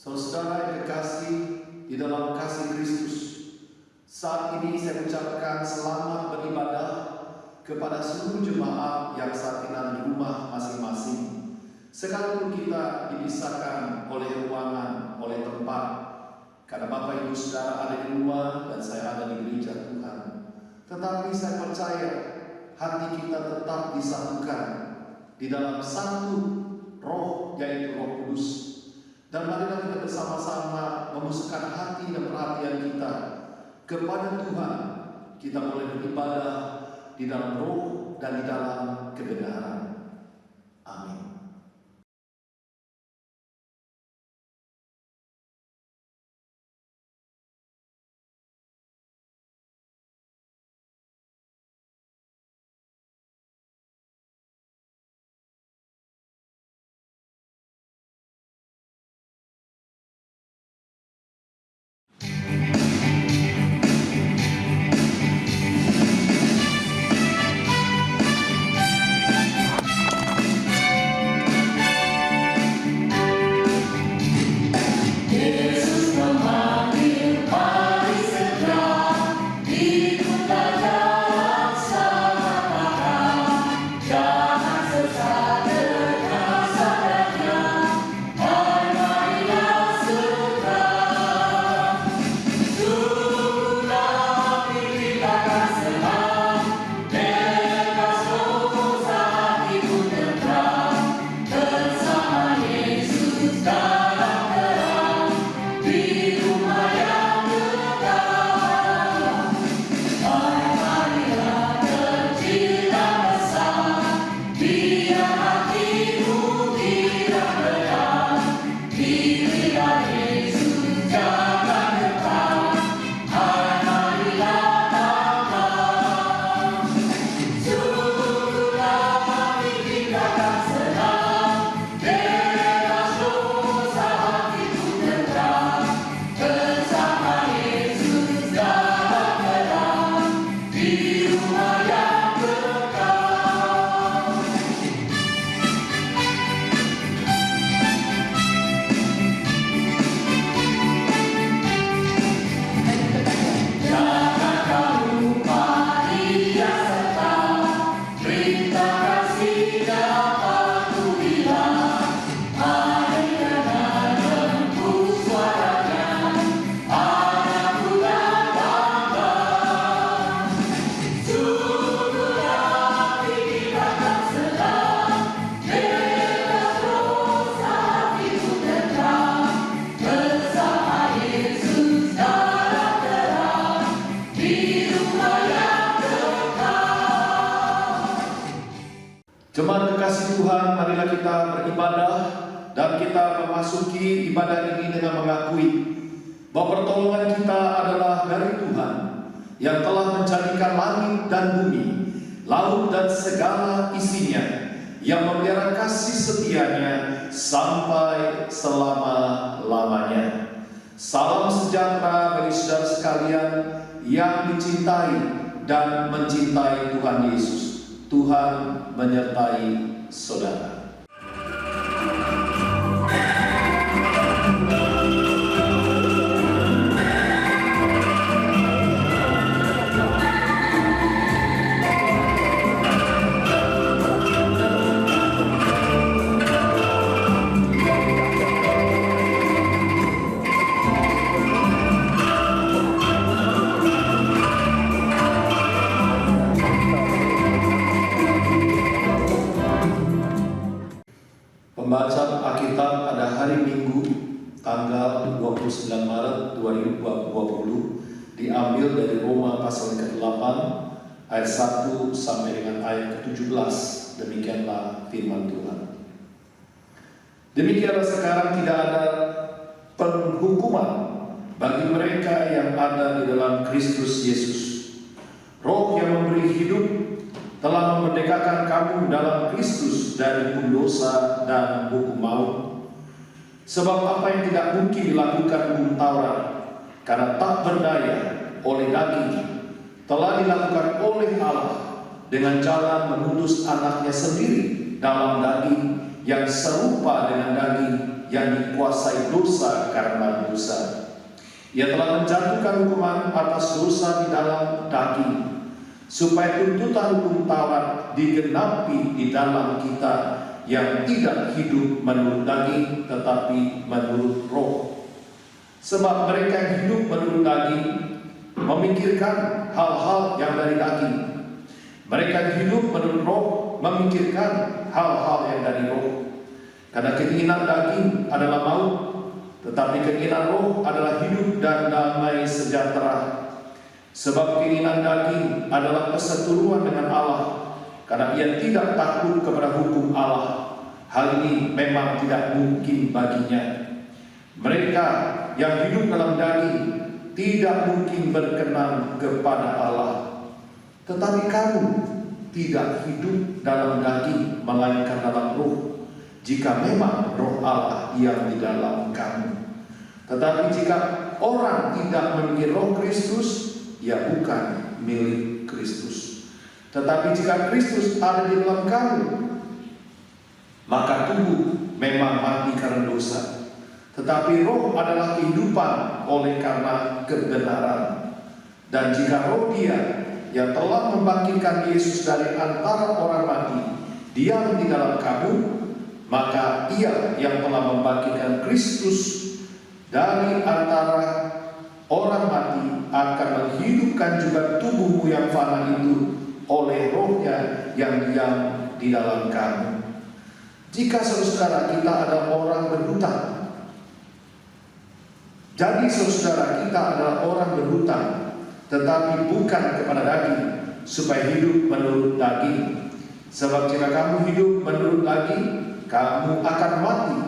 Saudara yang kekasih di dalam kasih Kristus, saat ini saya ucapkan selamat beribadah kepada seluruh jemaat yang saat ini di rumah masing-masing. Sekalipun kita dipisahkan oleh ruangan, oleh tempat, karena Bapak Ibu Saudara ada di rumah dan saya ada di gereja Tuhan. Tetapi saya percaya hati kita tetap disatukan di dalam satu roh, yaitu Roh Kudus. Dan marilah kita bersama-sama memusatkan hati dan perhatian kita kepada Tuhan. Kita boleh beribadah di dalam roh dan di dalam kebenaran. Amin. Jemaat kekasih Tuhan, marilah kita beribadah dan kita memasuki ibadah ini dengan mengakui bahwa pertolongan kita adalah dari Tuhan yang telah menjadikan langit dan bumi, laut dan segala isinya, yang memelihara kasih setianya sampai selama-lamanya. Salam sejahtera bagi saudara sekalian yang dicintai dan mencintai Tuhan Yesus. Tuhan menyertai saudara. Pembacaan Alkitab pada hari Minggu tanggal 29 Maret 2020 diambil dari Roma pasal ke-8 ayat 1 sampai dengan ayat ke-17. Demikianlah firman Tuhan. Demikianlah sekarang tidak ada penghukuman bagi mereka yang ada di dalam Kristus Yesus. Roh yang memberi hidup telah memerdekakan kamu dalam Kristus dari hukum dosa dan hukum maut. Sebab apa yang tidak mungkin dilakukan hukum Taurat karena tak berdaya oleh daging, telah dilakukan oleh Allah dengan cara mengutus anaknya sendiri dalam daging yang serupa dengan daging yang dikuasai dosa karena dosa. Ia telah menjatuhkan hukuman atas dosa di dalam daging, supaya tuntutan hukum Taurat digenapi di dalam kita yang tidak hidup menurut daging tetapi menurut roh. Sebab mereka yang hidup menurut daging memikirkan hal-hal yang dari daging. Mereka yang hidup menurut roh memikirkan hal-hal yang dari roh. Karena keinginan daging adalah maut, tetapi keinginan roh adalah hidup dan damai sejahtera. Sebab keinginan daging adalah perseteruan dengan Allah, karena ia tidak takut kepada hukum Allah. Hal ini memang tidak mungkin baginya. Mereka yang hidup dalam daging tidak mungkin berkenan kepada Allah. Tetapi kamu tidak hidup dalam daging, melainkan dalam roh, jika memang roh Allah yang di dalam kamu. Tetapi jika orang tidak memiliki roh Kristus, ia bukan milik Kristus. Tetapi jika Kristus ada di dalam kamu, maka tubuh memang mati karena dosa, tetapi roh adalah kehidupan oleh karena kebenaran. Dan jika roh Dia yang telah membangkitkan Yesus dari antara orang mati diam di dalam kamu, maka Ia yang telah membangkitkan Kristus dari antara orang mati akan menghidupkan juga tubuhmu yang fana itu oleh rohnya yang diam di dalam kamu. Jika saudara kita adalah orang berhutang, jadi saudara kita adalah orang berhutang, tetapi bukan kepada daging, supaya hidup menurut daging. Sebab jika kamu hidup menurut daging, kamu akan mati.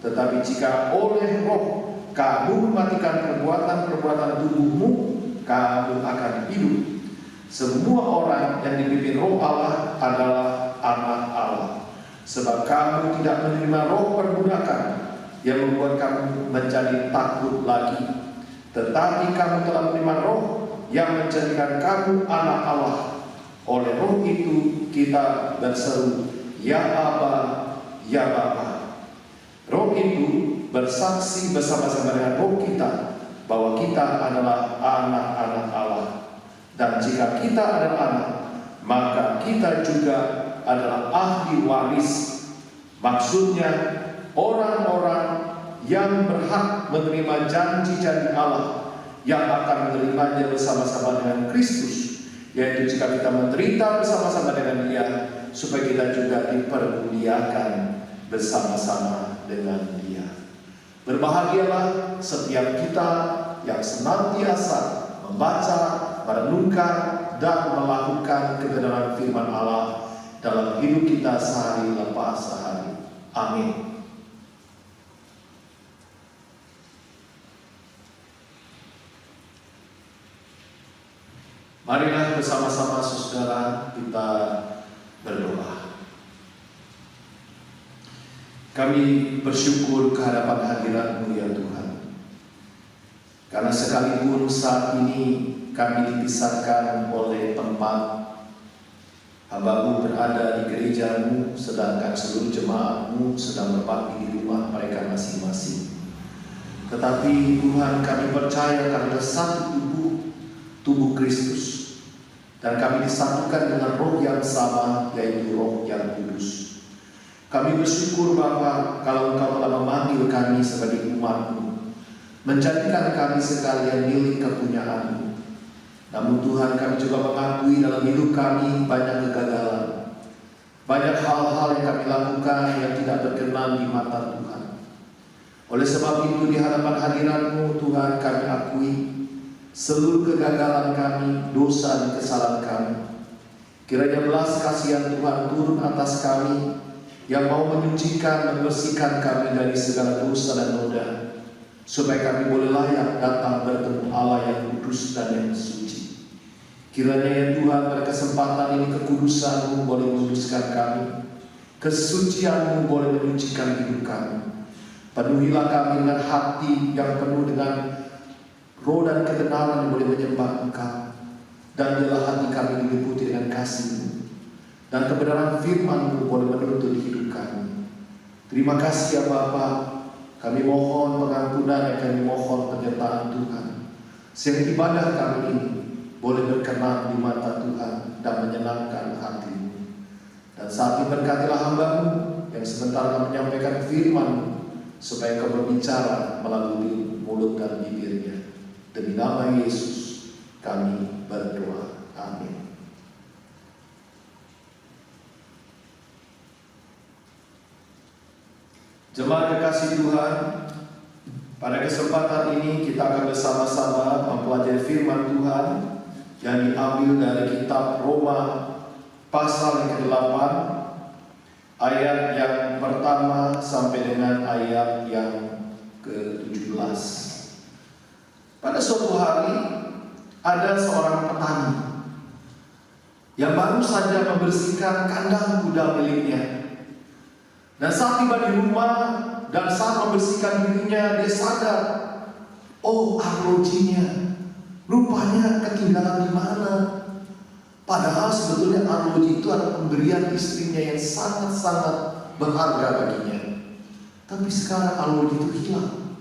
Tetapi jika oleh roh kamu mematikan perbuatan-perbuatan tubuhmu, kamu akan hidup. Semua orang yang dipimpin roh Allah adalah anak Allah. Sebab kamu tidak menerima roh perbudakan yang membuat kamu menjadi takut lagi, tetapi kamu telah menerima roh yang menjadikan kamu anak Allah. Oleh roh itu kita berseru, Ya Aba, Ya Bapa. Roh itu bersaksi bersama-sama dengan roh kita bahwa kita adalah anak-anak Allah. Dan jika kita adalah anak, maka kita juga adalah ahli waris. Maksudnya orang-orang yang berhak menerima janji-janji Allah, yang akan menerimanya bersama-sama dengan Kristus, yaitu jika kita menderita bersama-sama dengan Dia, supaya kita juga dipermuliakan bersama-sama dengan Dia. Berbahagialah setiap kita yang senantiasa membaca, merenungkan, dan melakukan kebenaran firman Allah dalam hidup kita sehari lepas sehari. Amin. Marilah bersama-sama saudara kita berdoa. Kami bersyukur kehadapan hadirat-Mu ya Tuhan, karena sekalipun saat ini kami dipisahkan oleh tempat, hamba-Mu berada di gereja-Mu, sedangkan seluruh jemaat-Mu sedang berbakti di rumah mereka masing-masing. Tetapi Tuhan, kami percaya karena satu tubuh Kristus, dan kami disatukan dengan roh yang sama, yaitu roh yang kudus. Kami bersyukur Bapa, kalau Engkau telah memanggil kami sebagai umat-Mu, menjadikan kami sekalian milik kepunyaan-Mu. Namun Tuhan, kami juga mengakui dalam hidup kami banyak kegagalan, banyak hal-hal yang kami lakukan yang tidak berkenan di mata Tuhan. Oleh sebab itu di hadapan hadirat-Mu Tuhan, kami akui seluruh kegagalan kami, dosa dan kesalahan kami. Kiranya belas kasihan Tuhan turun atas kami, yang mau menyucikan, membersihkan kami dari segala dosa dan noda, supaya kami boleh layak datang bertemu Allah yang kudus dan yang suci. Kiranya ya Tuhan, pada kesempatan ini kekudusan-Mu boleh menguduskan kami, kesucian-Mu boleh menyucikan hidup kami. Penuhilah kami dengan hati yang penuh dengan roh dan kebenaran yang boleh menyembah Engkau, dan biarlah hati kami diliputi dengan kasih-Mu, dan kebenaran firman-Mu boleh menuntun hidup kami. Terima kasih ya Bapa, Kami mohon pengampunan, kami mohon penyertaan Tuhan. Sehingga ibadah kami ini boleh berkenan di mata Tuhan dan menyenangkan hati-Mu. Dan saat ini berkatilah hamba-Mu yang sebentar akan menyampaikan firman-Mu, supaya Kau berbicara melalui mulut dan bibirnya. Demi nama Yesus kami berdoa. Amin. Jemaat kekasih Tuhan, pada kesempatan ini kita akan bersama-sama mempelajari firman Tuhan yang diambil dari kitab Roma pasal yang ke-8, ayat yang pertama sampai dengan ayat yang ke-17. Pada suatu hari ada seorang petani yang baru saja membersihkan kandang kuda miliknya. Dan saat tiba di rumah dan saat membersihkan dirinya, dia sadar, oh, arlojinya rupanya ketinggalan di mana. Padahal sebetulnya arloji itu adalah pemberian istrinya yang sangat-sangat berharga baginya. Tapi sekarang arloji itu hilang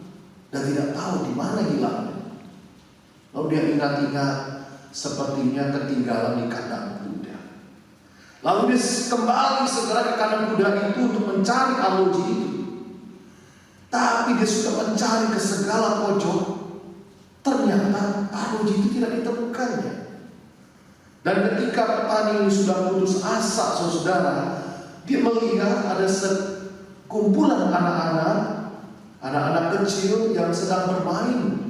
dan tidak tahu di mana hilangnya. Lalu dia ingat-ingat, sepertinya ketinggalan di kandang kuda. Lalu dia kembali segera ke kandang kuda itu untuk mencari arloji itu. Tapi dia sudah mencari ke segala pojok. Ternyata arloji itu tidak ditemukannya. Dan ketika petani ini sudah putus asa, saudara, dia melihat ada sekumpulan anak-anak kecil yang sedang bermain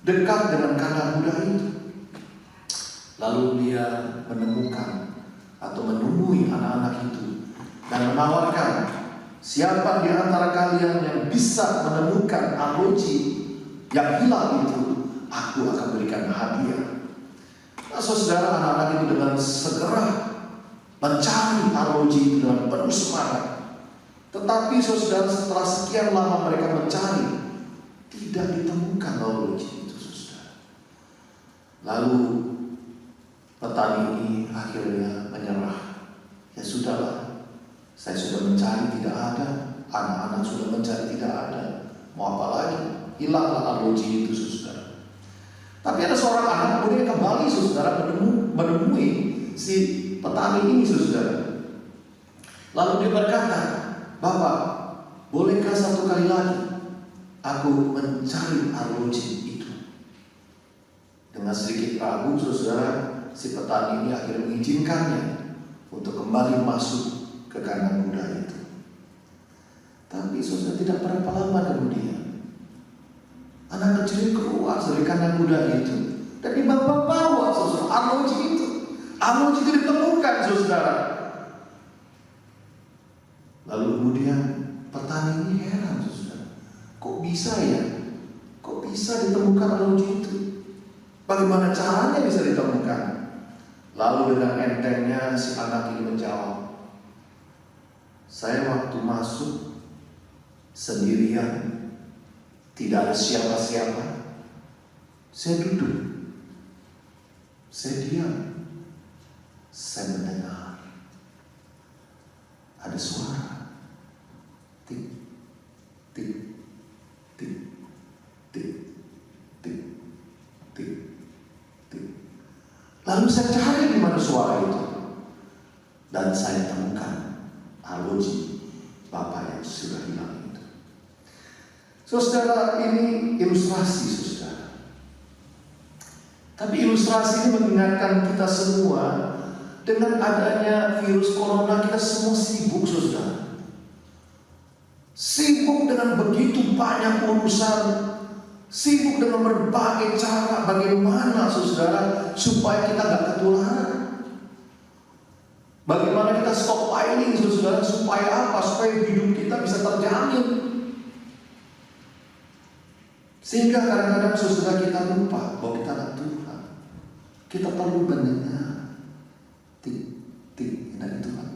dekat dengan kandang kuda itu. Lalu dia menemui anak-anak itu dan menawarkan, siapa di antara kalian yang bisa menemukan arloji yang hilang itu, aku akan berikan hadiah. Nah, saudara, anak-anak itu dengan segera mencari arloji itu dengan penuh semangat. Tetapi saudara, setelah sekian lama mereka mencari, tidak ditemukan arloji itu, saudara. Lalu petani ini akhirnya menyerah. Ya sudahlah, saya sudah mencari tidak ada, anak-anak sudah mencari tidak ada, mau apa lagi? Hilanglah arloji itu, saudara. Tapi ada seorang anak kemudian kembali, saudara, menemui si petani ini, saudara. Lalu dia berkata, Bapak, bolehkah satu kali lagi aku mencari arloji itu? Dengan sedikit ragu, saudara, si petani ini akhirnya mengizinkannya untuk kembali masuk ke kandang kuda itu. Tapi saudara, tidak berapa lama kemudian anak kecil keluar dari kandang kuda itu dan dibawa saudara arloji itu. Arloji itu ditemukan, saudara. Lalu kemudian petani ini heran, saudara. Kok bisa ya? Kok bisa ditemukan arloji itu? Bagaimana caranya bisa ditemukan? Lalu dengan entengnya si anak ini menjawab, saya waktu masuk sendirian, tidak ada siapa-siapa. Saya duduk, saya diam, saya mendengar ada suara tik, tik, tik, tik, tik, tik, tik. Lalu saya cari di mana suara itu, dan saya temukan arloji Bapak yang sudah hilang itu. Saudara, ini ilustrasi, saudara. Tapi ilustrasi ini mengingatkan kita semua, dengan adanya virus corona kita semua sibuk, saudara. Sibuk dengan begitu banyak urusan, sibuk dengan berbagai cara bagaimana, saudara, supaya kita gak ketularan. Bagaimana kita stockpiling, saudara, supaya apa? Supaya hidup kita bisa terjamin. Sehingga kadang-kadang, saudara, kita lupa bahwa kita anak Tuhan. Kita perlu mendengar dari Tuhan,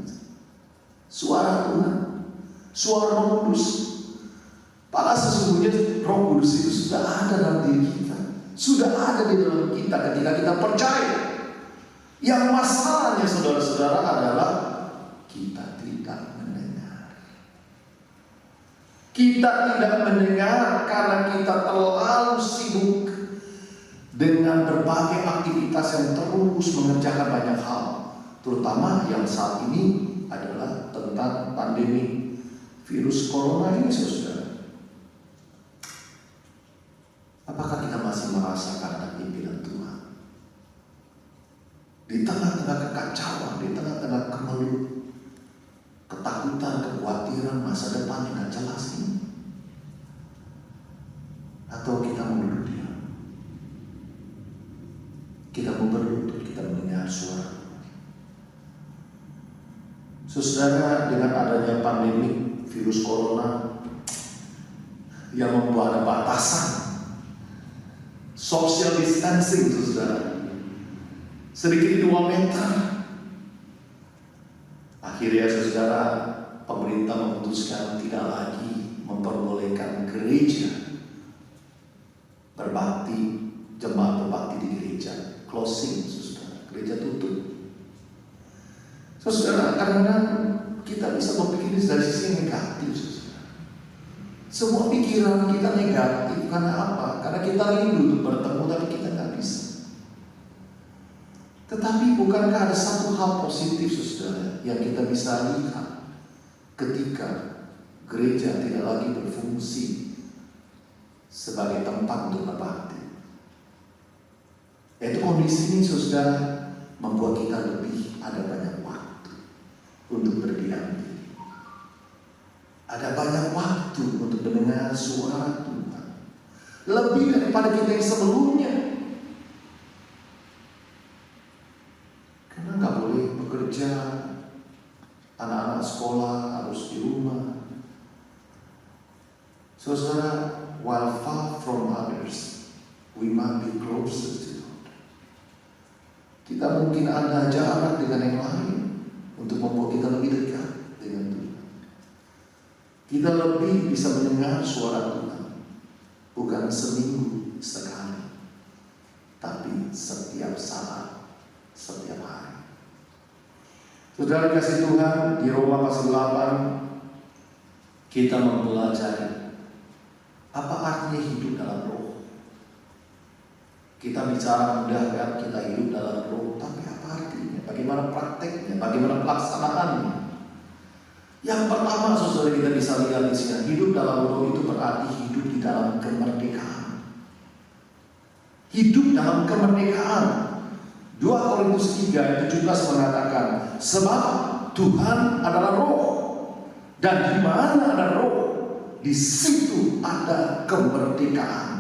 suara Tuhan, suara Roh Kudus. Padahal sesungguhnya Roh Kudus itu sudah ada dalam diri kita, sudah ada di dalam kita ketika kita percaya. Yang masalahnya, saudara-saudara, adalah kita tidak mendengar. Kita tidak mendengar karena kita terlalu sibuk dengan berbagai aktivitas yang terus mengerjakan banyak hal. Terutama yang saat ini adalah tentang pandemi virus corona ini, saudara. Apakah kita masih merasakan pimpinan Tuhan? Di tengah-tengah kekacauan, di tengah-tengah kemelut, ketakutan, kekhawatiran masa depan yang gak jelas ini, atau kita mau duduk diam? Kita mau berlutut, kita mendengar suara. Saudara, dengan adanya pandemi virus corona yang membuat ada batasan social distancing, saudara, sedikit 2 meter. Akhirnya, saudara, pemerintah memutuskan tidak lagi memperbolehkan gereja berbakti, jemaat berbakti di gereja. Closing, saudara, gereja tutup. Saudara, kadang-kadang kita bisa berpikir dari sisi negatif, saudara. Semua pikiran kita negatif karena apa? Karena kita rindu untuk bertemu, tapi kita nggak bisa. Tetapi bukankah ada satu hal positif, saudara, yang kita bisa lihat ketika gereja tidak lagi berfungsi sebagai tempat untuk berbakti? Yaitu kondisi ini, saudara, membuat kita lebih ada banyak waktu untuk berdiam diri. Ada banyak waktu untuk mendengar suara Tuhan, lebih daripada kita yang sebelumnya. Karena nggak boleh bekerja, anak-anak sekolah harus di rumah. Saudara, while far from others, we might be closer to God. Kita mungkin ada jarak dengan yang lain untuk membuat kita lebih dekat dengan Tuhan. Kita lebih bisa mendengar suara Tuhan, bukan seminggu sekali, tapi setiap saat, setiap hari. Saudara kasih Tuhan, di Roma pasal 8 kita mempelajari apa artinya hidup dalam roh. Kita bicara mudah kan, kita hidup dalam roh, tapi apa artinya? Bagaimana prakteknya? Bagaimana pelaksanaannya? Yang pertama, saudara, kita bisa lihat di sini, hidup dalam roh itu berarti hidup di dalam kemerdekaan. Hidup dalam kemerdekaan. 2 Korintus 3 ayat 17 mengatakan, sebab Tuhan adalah roh, dan di mana ada roh, di situ ada kemerdekaan.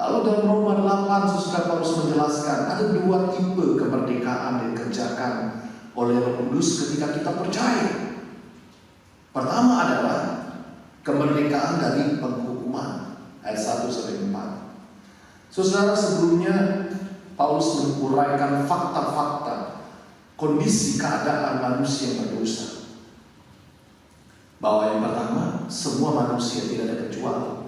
Lalu dalam Roma 8, Saudara Paulus menjelaskan ada 2 tipe kemerdekaan yang dikerjakan oleh Roh Kudus ketika kita percaya. Pertama adalah kemerdekaan dari penghukuman, ayat 1-4. Saudara, sebelumnya Paulus menguraikan fakta-fakta kondisi keadaan manusia yang berdosa. Bahwa yang pertama, semua manusia tidak ada kecuali.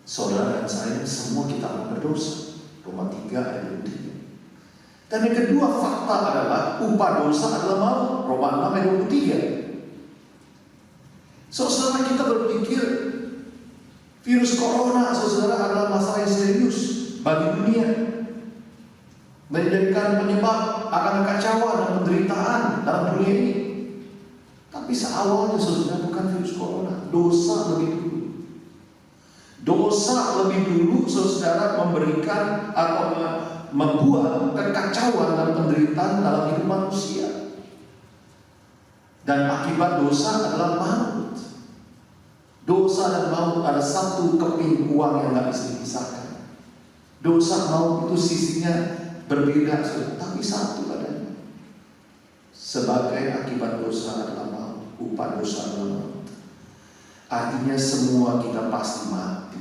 Saudara dan saya semua kita akan berdosa. Roma 3 ayat 23. Dan yang kedua fakta adalah upah dosa adalah maut. Roma 6 ayat 23. Saudara, kita berpikir virus corona, saudara, adalah masalah yang serius bagi dunia, menjadikan penyebab akan kekacauan dan penderitaan dalam dunia ini. Tapi seawalnya, saudara, bukan virus corona, dosa lebih dulu. Dosa lebih dulu, saudara, memberikan atau membuat kekacauan dan penderitaan dalam hidup manusia. Dan akibat dosa adalah maut. Dosa dan maut ada satu keping uang yang tidak bisa dipisahkan. Dosa maut itu sisinya berbeda, tapi satu adanya. Sebagai akibat dosa adalah maut, upah dosa adalah maut. Artinya semua kita pasti mati.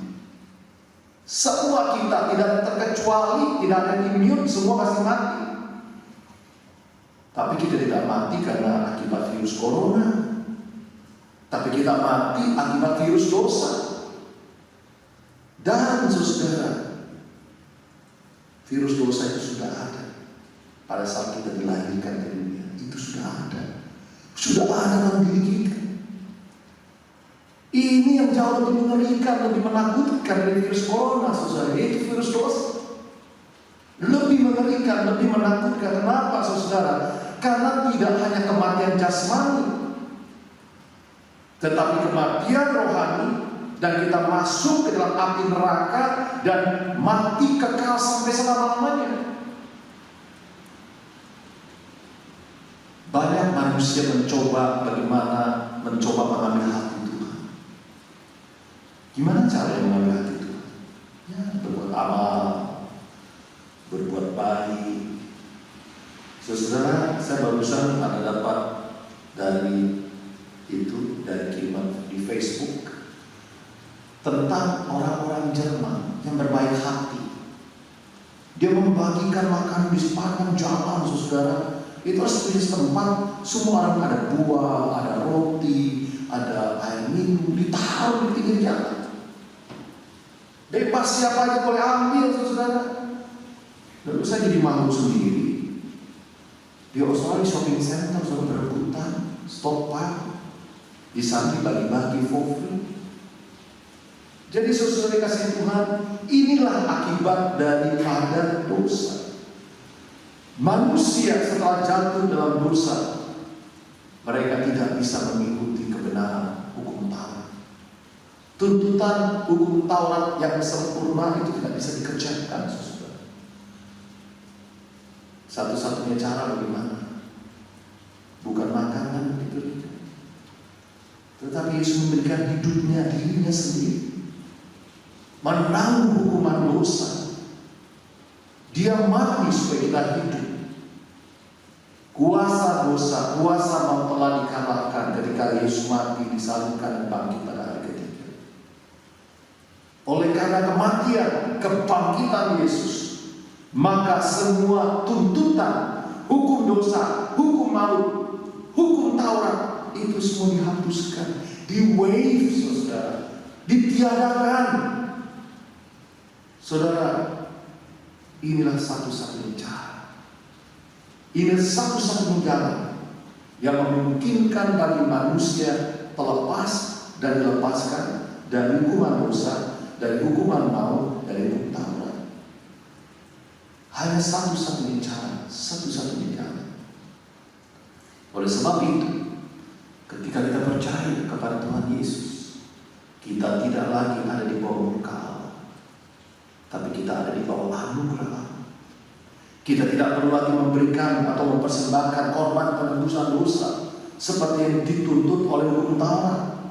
Semua kita tidak terkecuali, tidak ada yang imun, semua pasti mati. Tapi kita tidak mati karena akibat virus corona. Tapi kita mati akibat virus dosa. Dan saudara, virus dosa itu sudah ada pada saat kita dilahirkan di dunia. Itu sudah ada. Sudah ada dalam diri kita. yang jauh lebih mengerikan, lebih menakutkan dari virus corona, saudara, yaitu virus dosa. Lebih mengerikan, lebih menakutkan. Kenapa, saudara? Karena tidak hanya kematian jasmani, tetapi kematian rohani, dan kita masuk ke dalam api neraka dan mati kekal sampai selama-lamanya. Banyak manusia mencoba mengambil hati Tuhan. Gimana cara mengambil hati Tuhan? Ya, berbuat amal, berbuat baik. Saudara, saya barusan ada dapat dari kiriman di Facebook tentang orang-orang Jerman yang berbaik hati. Dia membagikan makanan di sepanjang jalan, saudara. Itu seperti tempat semua orang ada buah, ada roti, ada air minum, ditaruh di pinggir jalan. Bebas siapa aja boleh ambil, saudara. Lalu saya jadi malu sendiri. Di Australia shopping center sudah berebutan, stopan, di sana dibagi-bagi for free. Jadi saudara kasih Tuhan, inilah akibat daripada dosa. Manusia setelah jatuh dalam dosa, mereka tidak bisa mengikuti kebenaran hukum Taurat. Tuntutan hukum Taurat yang sempurna itu tidak bisa dikerjakan, saudara. Satu-satunya cara bagaimana? Bukan makanan itu, tetapi Yesus memberikan hidupnya, dirinya sendiri, menanggung hukuman dosa. Dia mati supaya kita hidup. Kuasa dosa, kuasa maut telah dikalahkan ketika Yesus mati, disalibkan dan bangkit pada hari ketiga. Oleh karena kematian, kebangkitan Yesus, maka semua tuntutan, hukum dosa, hukum maut, hukum Taurat, itu semua dihapuskan, di-waive, saudara, ditiadakan. Saudara, inilah satu-satunya cara. Ini satu-satunya jalan yang memungkinkan bagi manusia terlepas dan dilepaskan dari hukuman dosa, dari hukuman maut, dari hukum Taurat. Hanya satu-satunya cara, satu-satunya jalan. Oleh sebab itu, ketika kita percaya kepada Tuhan Yesus, kita tidak lagi ada di bawah murka Allah, tapi kita ada di bawah anugerah Allah. Kita tidak perlu lagi memberikan atau mempersembahkan korban penebusan dosa seperti yang dituntut oleh hukum Taurat.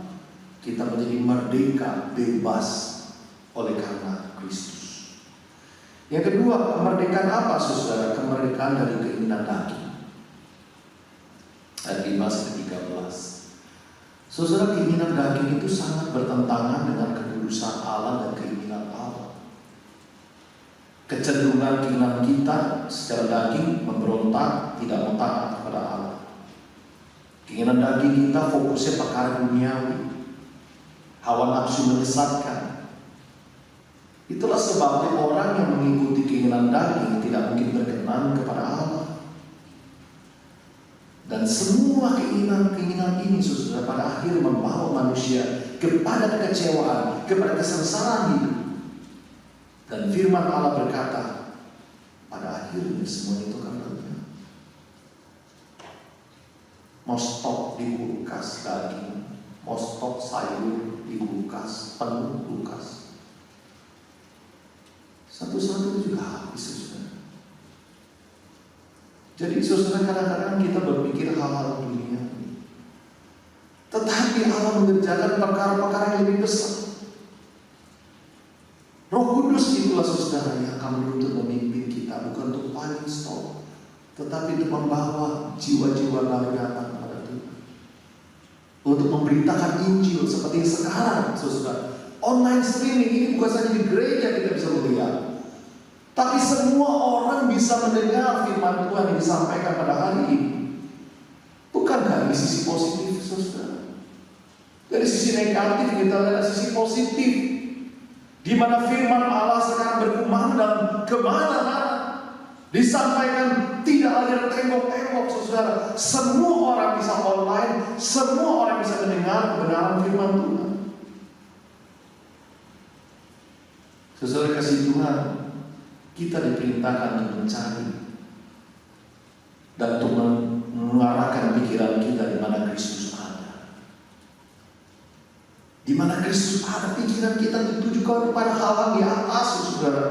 Kita menjadi merdeka, bebas oleh karena Kristus. Yang kedua, kemerdekaan apa, saudara? Kemerdekaan dari keinginan daging. Ayat 5-13. Saudara, keinginan daging itu sangat bertentangan dengan kekudusan Allah dan keinginan Allah. Kecenderungan keinginan kita secara daging memberontak, tidak mau taat kepada Allah. Keinginan daging kita fokusnya perkara duniawi, hawa nafsu menyesatkan. Itulah sebabnya orang yang mengikuti keinginan daging tidak mungkin berkenan kepada Allah. Dan semua keinginan ini, saudara, pada akhirnya membawa manusia kepada kekecewaan, kepada kesengsaraan hidup. Dan firman Allah berkata, pada akhirnya semua itu akan lenyap. Mau stok di kulkas daging, mau stok sayur di kulkas, penuh kulkas, satu-satu juga habis, saudara. Jadi saudara, kadang-kadang kita berpikir hal-hal dunia, tetapi Allah mengerjakan perkara-perkara yang lebih besar. Roh Kudus itulah, saudara, yang akan menuntut memimpin kita, bukan untuk paling stop, tetapi untuk membawa jiwa-jiwa baru datang kepada Tuhan, untuk memberitakan Injil seperti sekarang, saudara. Online streaming ini bukan saja di gereja kita bisa melihat, tapi semua orang bisa mendengar firman Tuhan yang disampaikan pada hari ini. Bukankah di sisi positif, saudara? Dari sisi negatif kita lihat sisi positif, di mana firman Allah sekarang berkumandang kemana-mana, disampaikan tidak lagi ada tembok-tembok, saudara. Semua orang bisa online, semua orang bisa mendengar kebenaran firman Tuhan. Saudara kasih Tuhan, kita diperintahkan untuk mencari dan untuk mengarahkan pikiran kita di mana Kristus ada. Di mana Kristus ada, pikiran kita ditujukan kepada hal-hal di atas, saudara.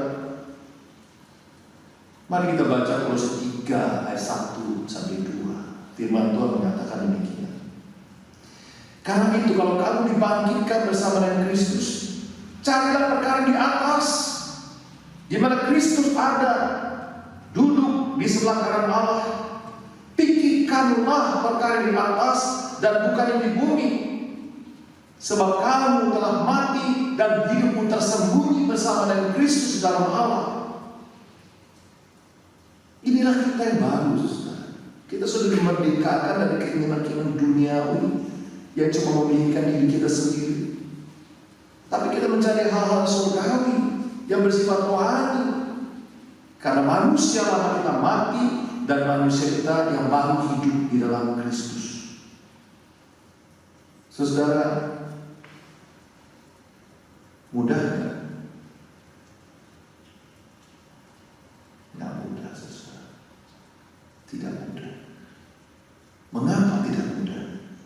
Mari kita baca Kolose 3 ayat 1 sampai 2. Firman Tuhan mengatakan demikian. Karena itu kalau kamu dibangkitkan bersama dengan Kristus, carilah perkara di atas, di mana Kristus ada, duduk di sebelah kanan Allah. Pikirkanlah perkara di atas dan bukan yang di bumi, sebab kamu telah mati dan hidupmu tersembunyi bersama dengan Kristus di dalam Allah. Inilah kita yang baru, saudara. Kita sudah dimerdekakan dari keinginan-keinginan duniawi yang cuma memikirkan diri kita sendiri. Tapi kita mencari hal-hal surgawi yang bersifat rohani. Karena manusia lama kita mati dan manusia kita yang baru hidup di dalam Kristus. Saudara, mudah nggak? Nggak mudah, saudara. Tidak mudah. Mengapa tidak mudah?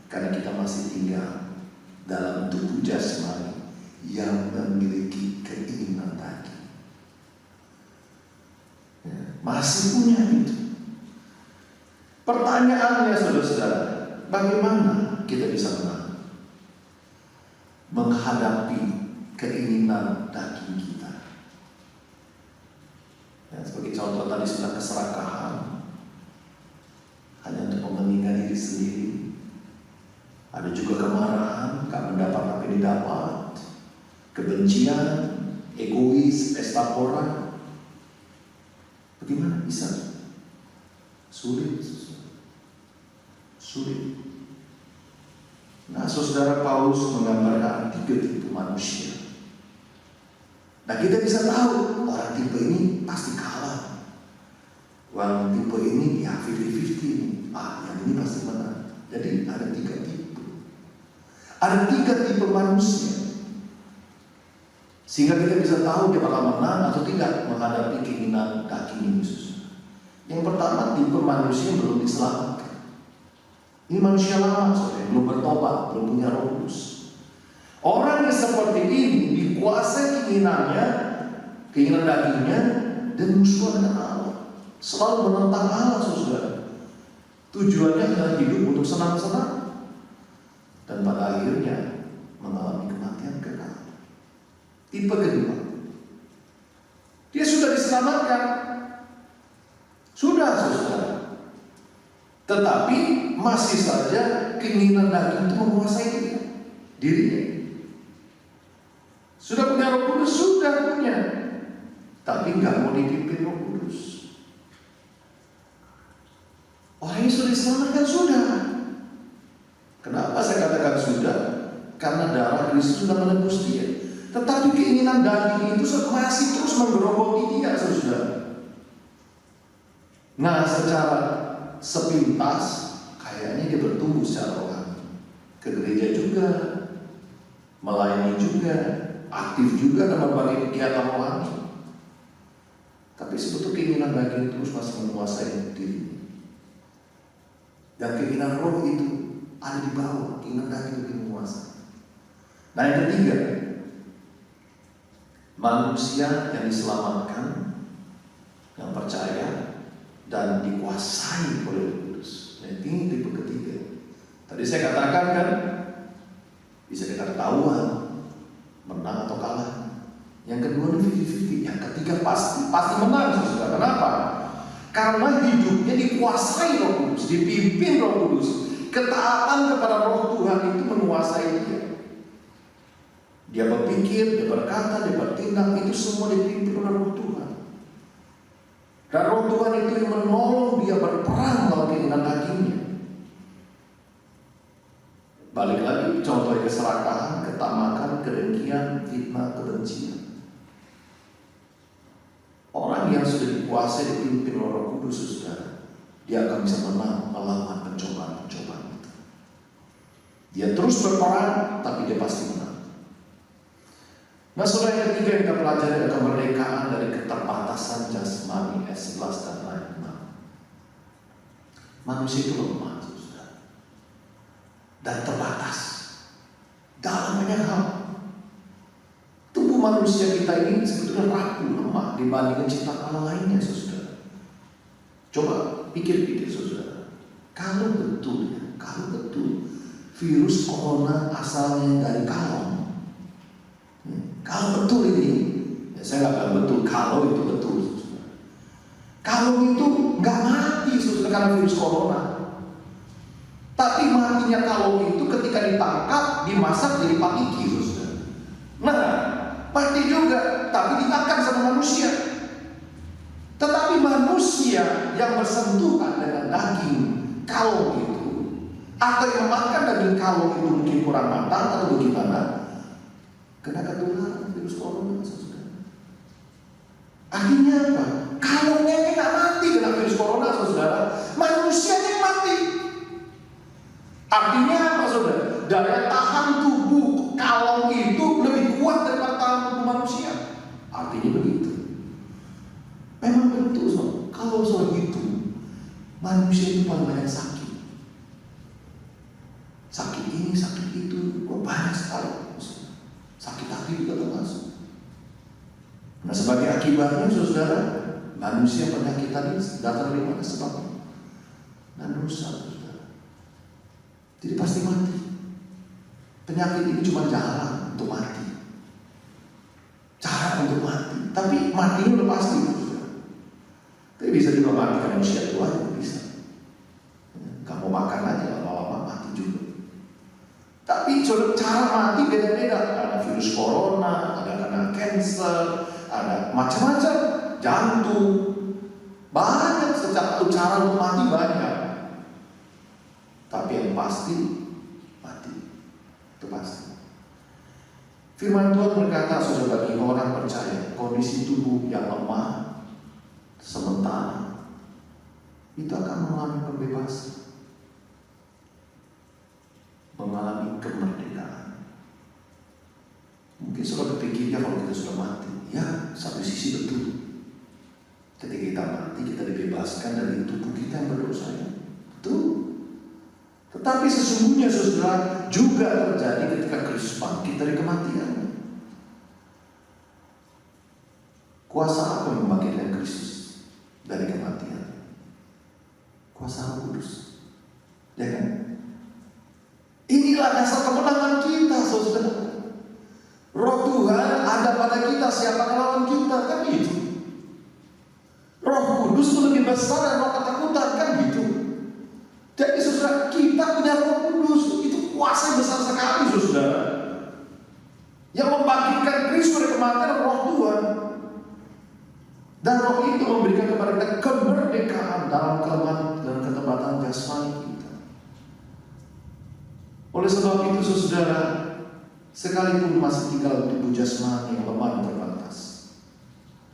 Karena kita masih tinggal dalam tubuh jasmani yang memiliki keinginan tadi. Masih punya itu. Pertanyaannya, saudara-saudara, bagaimana kita bisa menghadapi keinginan daging kita? Ya, sebagai contoh tadi sudah keserakahan, hanya untuk mementingkan diri sendiri. Ada juga kemarahan, gak mendapat apa yang didapat, kebencian, egois, pesta pora. Bagaimana bisa? Sulit. Nah, saudara, Paulus menggambarkan 3 tipe manusia. Nah, kita bisa tahu orang tipe ini pasti kalah. Orang tipe ini ya 50-50. Yang ini pasti menang. Jadi ada 3 tipe. Ada 3 tipe manusia. Sehingga kita bisa tahu dia bakal menang atau tidak menghadapi keinginan daging ini. Yang pertama, tipe manusia yang belum diselamatkan. Ini manusia lama, saudara, belum bertobat, belum punya Roh Kudus. Orang yang seperti ini dikuasai keinginan dagingnya, dan musuh dengan Allah. Selalu menentang Allah, saudara. Tujuannya adalah hidup untuk senang-senang, dan pada akhirnya mengalami kematian kekal. Tipe kedua, dia sudah diselamatkan. Sudah, saudara. Tetapi masih saja keinginan daging itu menguasai dirinya. Sudah punya Roh Kudus, sudah punya, tapi nggak mau dipimpin Roh Kudus. Orang yang sudah diselamatkan sudah. Kenapa saya katakan sudah? Karena darah Kristus sudah menebus dia. Tetapi keinginan daging itu masih terus menggerogoti dia, saudara. Nah, secara sepintas kayaknya dia bertumbuh secara rohani, ke gereja juga, melayani juga, aktif juga dalam berbagai kegiatan rohani. Tapi sebetulnya keinginan daging terus masih menguasai diri. Dan keinginan roh itu ada di bawah, keinginan daging lebih menguasai. Nah, yang ketiga, manusia yang diselamatkan, yang percaya dan dikuasai oleh Roh Kudus. Nah, ini tipe ketiga. Tadi saya katakan kan, bisa kita ketahuan menang atau kalah. Yang kedua ini 50-50. Yang ketiga pasti menang, saudara. Kenapa? Karena hidupnya dikuasai Roh Kudus, dipimpin Roh Kudus. Ketaatan kepada Roh Tuhan itu menguasai dia. Dia berpikir, dia berkata, dia bertindak, itu semua dipimpin oleh Roh Tuhan. Dan Roh Tuhan itu yang menolong dia berperang melawan keinginan dagingnya. Balik lagi, contoh keserakahan, ketamakan, kedengkian, fitnah, kebencian. Orang yang sudah dikuasai, dipimpin oleh Roh Kudus, saudara, dia akan bisa menang melawan pencobaan-pencobaan itu. Dia terus berperang, tapi dia pasti menang. Nah, saudara, yang ketiga yang kita pelajari adalah kemerdekaan dari keterbatasan jasmani, ayat 11 dan ayat 6. Manusia itu lemah, saudara, dan terbatas dalam banyak hal. Tubuh manusia kita ini sebetulnya rapuh, lemah dibandingkan ciptaan lainnya, saudara. Coba pikir-pikir, saudara. Kalau betul virus corona asalnya dari kalong, kalau betul ini, ya saya nggak bilang betul, kalau itu betul, saudara. Kalong itu nggak mati, saudara, karena virus corona. Tapi matinya kalong itu ketika ditangkap, dimasak jadi pakiki, saudara. Nah, mati juga, tapi dimakan sama manusia. Tetapi manusia yang bersentuhan dengan daging kalong itu, atau yang makan daging kalong itu mungkin kurang matang atau bagaimana, kena ketularan virus corona, saudara. Artinya apa? Kalongnya ini nggak mati kena virus corona, saudara. Manusianya yang mati. Artinya apa, saudara? Daya tahan tubuh kalong itu lebih kuat daripada tahan tubuh manusia. Artinya begitu. Memang betul, saudara. Kalau soal itu, manusia itu paling banyak sakit. Sakit ini, sakit itu, banyak sekali. Sakit hati juga termasuk. Nah, sebagai akibatnya, saudara, manusia penyakitan ini datang dari mana sebabnya? Dan rusak, saudara. Jadi pasti mati. Penyakit ini cuma jalan untuk mati. Cara untuk mati. Tapi matinya udah pasti, saudara. Tapi bisa juga mati karena usia tua, bisa. Kamu makan aja, lama-lama mati juga. Tapi cara mati beda-beda. Ada virus corona, ada karena cancer, ada macam-macam, jantung. Banyak secara cara untuk mati banyak. Tapi yang pasti mati. Itu pasti. Firman Tuhan berkata, saudara, bagi orang percaya, kondisi tubuh yang lemah sementara itu akan mengalami pembebasan, mengalami kemerdekaan. Mungkin saudara berpikirnya kalau kita sudah mati, ya satu sisi betul. Ketika kita mati, kita dibebaskan dari tubuh kita yang berdosa, betul. Tetapi sesungguhnya, saudara, juga terjadi ketika Kristus bangkit dari kematian. Kuasa apa yang membangkitkan Kristus dari kematian? Kuasa Roh Kudus, ya kan? Inilah dasar kemenangan kita, saudara. Roh Tuhan ada pada kita, siapa yang lawan kita, kan gitu. Roh Kudus itu lebih besar dari roh ketakutan, kan gitu. Jadi, saudara, kita punya Roh Kudus, itu kuasa yang besar sekali, saudara. Yang membangkitkan Kristus dari kematian, Roh Tuhan. Dan Roh itu memberikan kepada kita kemerdekaan dalam kelemahan dan keterbatasan jasmani kita. Oleh sebab itu, saudara, sekalipun masih tinggal tubuh jasmani yang lemah dan terbatas,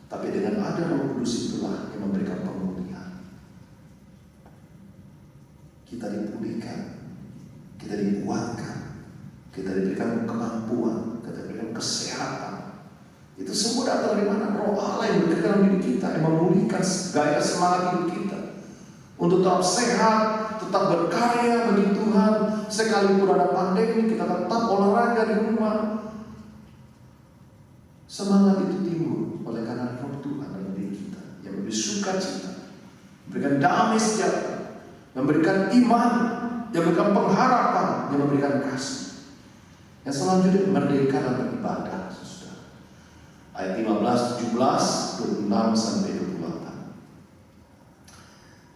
tapi dengan ada Roh Kudus itulah yang memberikan pemulihan. Kita dipulihkan, kita dikuatkan, kita diberikan kemampuan, kita diberikan kesehatan. Itu semua datang dari mana? Roh Allah yang bekerja dalam diri kita, yang memulihkan gaya semangat hidup kita untuk tetap sehat, tetap berkarya bagi Tuhan. Sekalipun ada pandemi, kita tetap olahraga di rumah. Semangat itu timbul oleh karena Roh Tuhan dalam diri kita yang memberi sukacita, memberikan damai sejahtera, memberikan iman, yang memberikan pengharapan, yang memberikan kasih. Yang selanjutnya merdeka dalam beribadah, saudara. Ayat 15, 17, 26 sampai 28.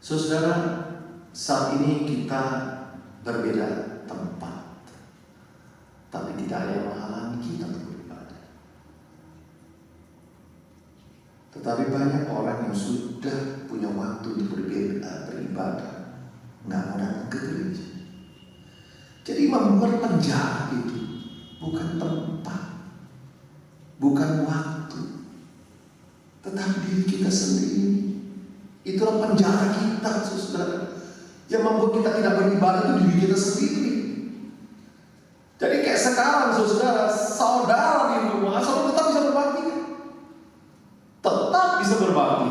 Saudara, saat ini kita berbeda tempat, tapi tidak ada yang menghalangi kita untuk beribadah. Tetapi banyak orang yang sudah punya waktu untuk beribadah, nggak mau datang ke gereja. Jadi membuat penjara itu bukan tempat, bukan waktu, tetapi diri kita sendiri. Itulah penjara kita, saudara. Yang membuat kita tidak beribadah itu diri kita sendiri. Jadi kayak sekarang, saudara di rumah, saudara tetap bisa berbakti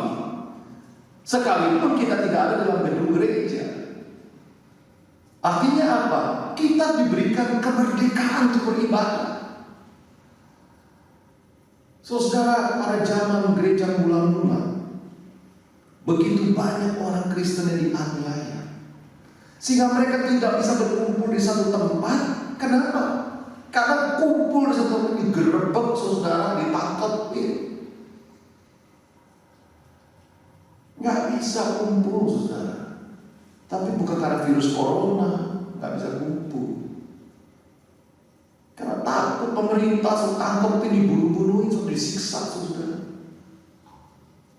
sekalipun kita tidak ada dalam gedung gereja. Artinya apa? Kita diberikan kemerdekaan untuk beribadah. Saudara, pada zaman gereja mula-mula, begitu banyak orang Kristen yang dianiaya, sehingga mereka tidak bisa berkumpul di satu tempat. Kenapa? Karena kumpul di satu tempat digerebek, saudara, ditangkap. Nggak bisa kumpul, saudara. Tapi bukan karena virus corona, nggak bisa kumpul. Karena takut pemerintah tangkap ini dibunuh-bunuhin, disiksa, saudara.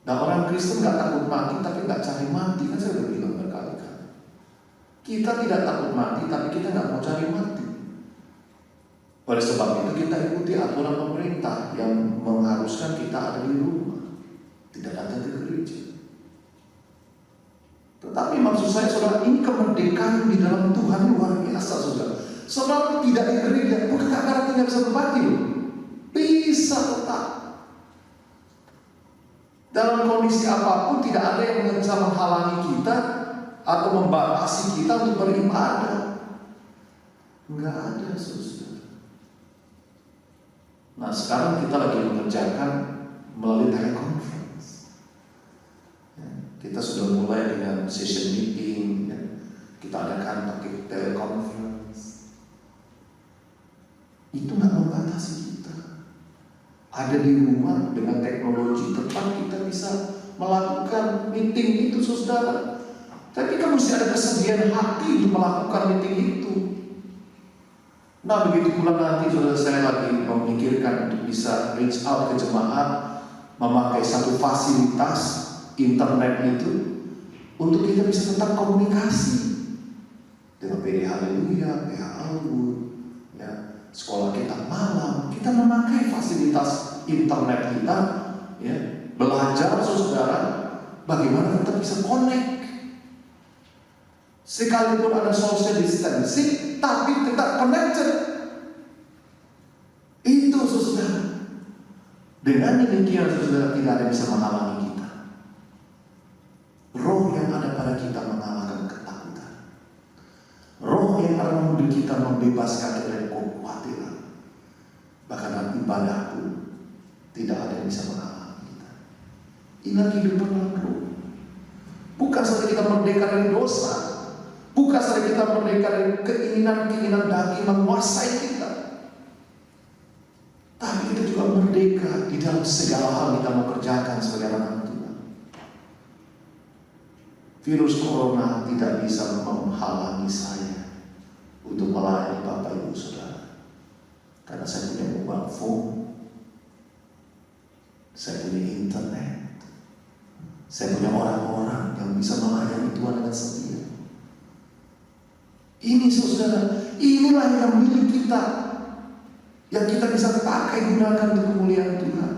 Nah, orang Kristen nggak takut mati, tapi nggak cari mati. Kan saya udah bilang berkali-kali. Kita tidak takut mati, tapi kita nggak mau cari mati. Oleh sebab itu kita ikuti aturan pemerintah yang mengharuskan kita ada di rumah, tidak datang ke gereja. Tetapi maksud saya, saudara, ini kemerdekaan di dalam Tuhan luar biasa, saudara. Saudara tidak di gereja, bukan karena tidak bisa berbakti, bisa tetap. Dalam kondisi apapun tidak ada yang bisa menghalangi kita atau membatasi kita untuk beribadah. Enggak ada, saudara. Nah, sekarang kita lagi mengerjakan melalui teleconference. Kita sudah mulai dengan session meeting, kita adakan pakai teleconference. Itu nggak membatasi kita. Ada di rumah dengan teknologi tetap kita bisa melakukan meeting itu, saudara. Tapi kan mesti ada kesediaan hati untuk melakukan meeting itu. Nah, begitu pula nanti, saudara, saya lagi memikirkan untuk bisa reach out ke jemaat, memakai satu fasilitas internet itu untuk kita bisa tetap komunikasi dengan PD Haleluya, PH Albur, ya, sekolah kita malam, kita memakai fasilitas internet kita, ya, belajar, saudara, bagaimana kita bisa connect. Sekalipun ada social distancing, tapi tetap connected. Itu, saudara. Dengan demikian, saudara, tidak ada yang bisa menghalangi kita. Roh yang ada pada kita mengalahkan ketakutan. Roh yang ada menuduh kita membebaskan dari kekhawatiran. Bahkan dalam ibadahku tidak ada yang bisa menghalangi kita. Inilah kehidupan dalam roh. Bukan saja kita merdeka dari dosa, bukan saja kita merdeka dari keinginan-keinginan daging menguasai kita, tapi kita juga merdeka di dalam segala hal kita mau kerjakan sebagai anak Tuhan. Virus corona tidak bisa menghalangi saya untuk melayani Bapak Ibu Saudara, karena saya punya mobile phone, saya punya internet, saya punya orang-orang yang bisa melayani Tuhan dengan setia. Ini, saudara, inilah yang milik kita, yang kita bisa pakai gunakan untuk kemuliaan Tuhan.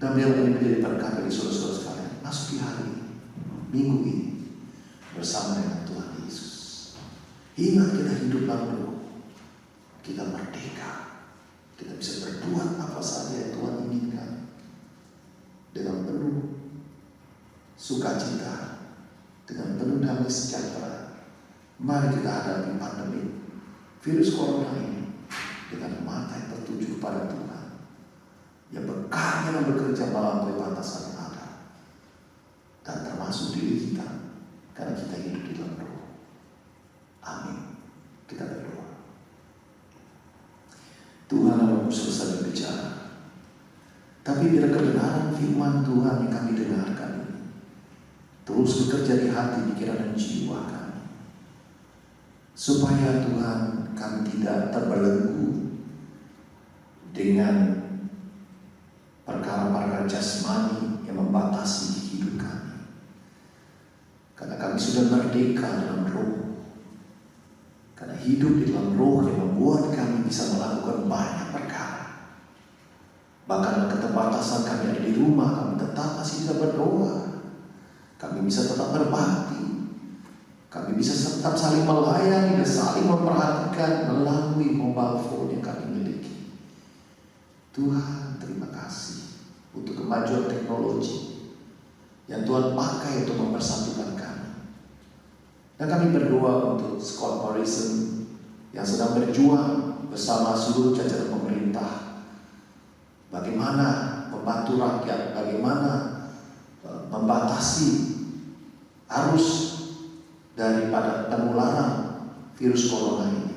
Dan biar ini menjadi berkat bagi saudara-saudara sekalian. Masuki hari ini, minggu ini, bersama dengan Tuhan Yesus. Ingat, kita hidup dalam roh, kita merdeka, kita bisa berbuat apa saja yang Tuhan inginkan dengan penuh sukacita, dengan penuh damai sejahtera. Mari kita hadapi pandemi virus corona ini dengan mata yang tertuju kepada Tuhan, yang berkarya dan bekerja melampaui batasan yang ada, dan termasuk diri kita, karena kita hidup di dalam roh. Amin. Kita berdoa. Tuhan, Allah selesai berbicara, tapi bila kebenaran firman Tuhan yang kami dengarkan ini terus bekerja di hati, pikiran, dan jiwa kami, supaya Tuhan kami tidak terbelenggu dengan perkara-perkara jasmani yang membatasi hidup kami, karena kami sudah merdeka dalam roh, karena hidup di dalam roh yang membuat kami bisa melakukan banyak perkara. Bahkan keterbatasan kami ada di rumah, kami tetap masih bisa berdoa, kami bisa tetap berbakti, kami bisa tetap saling melayani dan saling memperhatikan melalui mobile phone yang kami miliki. Tuhan, terima kasih. untuk kemajuan teknologi yang Tuhan pakai untuk mempersatukan kami. Dan kami berdoa untuk Scott Morrison yang sedang berjuang bersama seluruh jajaran pemerintah. Bagaimana membantu rakyat, bagaimana membatasi arus daripada penularan virus corona ini.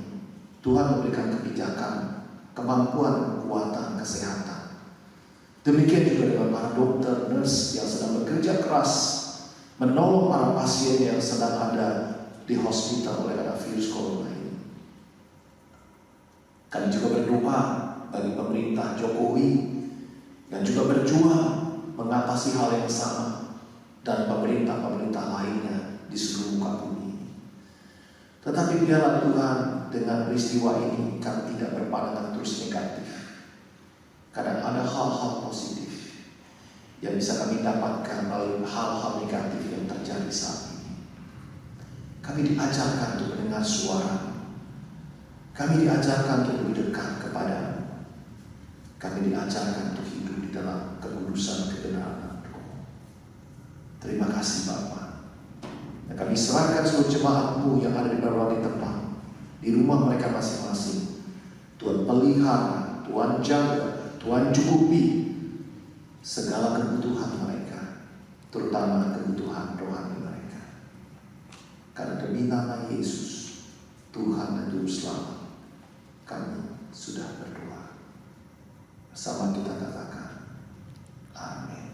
Tuhan memberikan kebijakan, kemampuan, kekuatan, kesehatan. Demikian juga dengan para dokter, nurse yang sedang bekerja keras menolong para pasien yang sedang ada di hospital oleh karena virus corona ini. Kami juga berdoa bagi pemerintah Jokowi yang juga berjuang mengatasi hal yang sama dan pemerintah-pemerintah lainnya di seluruh muka bumi. Tetapi biarlah Tuhan, dengan peristiwa ini kami tidak berpandangan terus negatif. Kadang ada hal-hal positif yang bisa kami dapatkan melalui hal-hal negatif yang terjadi saat ini. Kami diajarkan untuk mendengar suara. Kami diajarkan untuk lebih dekat kepada-Mu. Kami diajarkan untuk hidup di dalam kekudusan kebenaran Roh. Terima kasih Bapa. Dan kami serahkan seluruh jemaat-Mu yang ada di berbagai tempat, di rumah mereka masing-masing. Tuhan pelihara, Tuhan jaga, Tuhan cukupi segala kebutuhan mereka, terutama kebutuhan rohani mereka. Karena demi nama Yesus, Tuhan dan Juru Selamat, kami sudah berdoa. Bersama kita katakan, amin.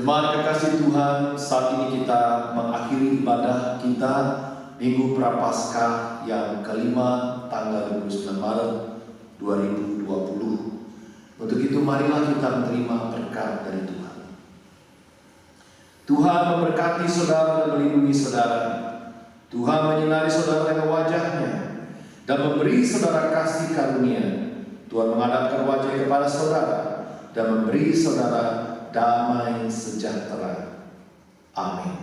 Jemaat kekasih Tuhan, saat ini kita mengakhiri ibadah kita Minggu Prapaskah yang kelima tanggal 29 Maret 2020. Untuk itu marilah kita menerima berkat dari Tuhan. Tuhan memberkati saudara dan melindungi saudara. Tuhan menyinari saudara dengan wajah-Nya dan memberi saudara kasih karunia. Tuhan menghadapkan wajah kepada saudara dan memberi saudara damai sejahtera. Amin.